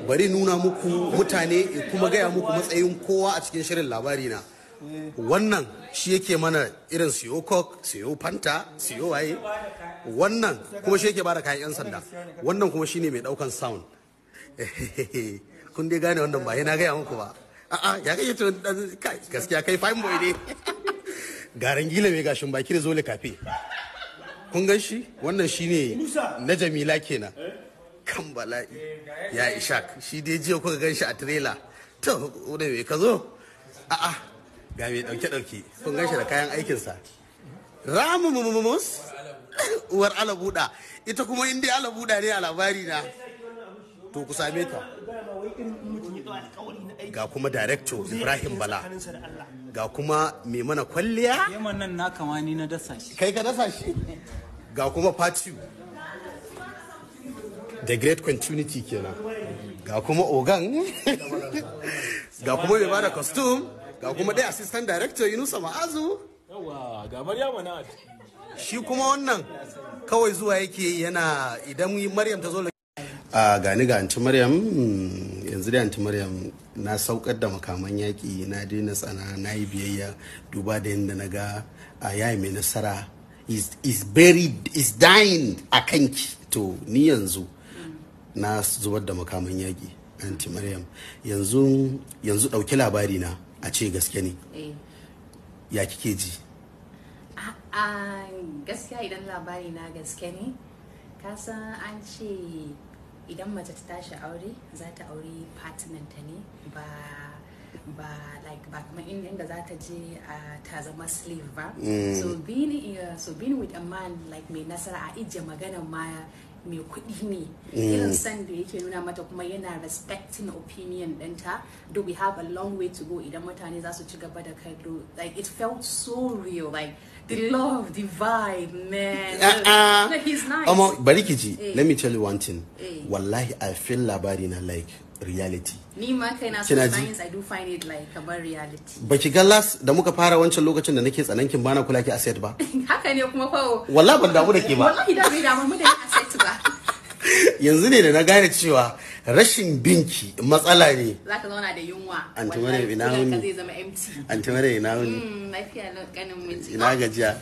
bari nuna muku mutane kuma gaya muku matsayin kowa a cikin shirin labari na. Wannan shi yake mana irin siyo coke, siyo fanta, siyo waye. Wannan kuma shi yake bada kayan 'yan sanda. Wannan kuma shine mai daukan sound. Kun dai gane wannan ba yana gaya muku ba. A'a ya kai to gaskiya kai fine boy ne. Garan gila mai gashin baki da zole kafe. Kun gan shi? Wannan shine na Jamila kenan. Kan bala'i ya Ishak shi dai jiya kuka gan shi a trailer. To da me ka zo? A'a ga mai dauke kun gan shi da kayan aikinsa. Ramumus uwar alabuda ita kuma in dai alabuda ne a labari na to ku same ta. Ga kuma director Ibrahim Bala, ga kuma mai mana kwalliya yaman nan na kama ni na dasa shi. Kai ka dasa shi? Ga kuma Patriu the great continuity kenan, ga kuma ogan ga kuma mai bada costume, ga kuma dai assistant director Yunusa Ma'azu, yawa ga Maryama na shi kuma wannan kawai zuwa yake yana idan Maryam ta zo gani ga anti Maryam. Yanzu da anti Maryam na saukar da makaman yaki, na daina tsana, na yi biyayya duba da yadda na ga yayi mai nasara is dying a kanki. To ni yanzu na zubar da makaman yaki anti Maryam. Yanzu dauki labari na a ce gaske ne. Ya kike ji? Gaskiya idan labari na gaske ne, kasan an ce idan mace ta tashi aure za ta aure partner ta ne ba kamar inda za ta je ta zama slave ba. So being with a man like mai nasara a ije magana ma mai kuɗi ne, irin san da yake nuna mata kuma yana respecting opinion ɗinta. Do we have a long way to go idan mutane za su ci gaba da kallo. Like it felt so real, like the love, the vibe, man. Like he's nice. Bari ki ji, let me tell you one thing. Wallahi I feel labari na like reality. Ni ma kai na sometimes I do find it like kamar reality. Baki ga last da muka fara wancan lokacin da nake tsanankin bana kula ki asset ba? Haka ne kuma fa. Wallahi ban damu da ke ba. Wallahi da bai damu mu da asset ba. Yanzu ne da na gane cewa rashin binki matsala ne. Zaka zauna da yunwa. Anti Maryam ina wuni? Zai zama empty. Anti Maryam ina wuni? Lafiya kanin miji. Ina gajiya.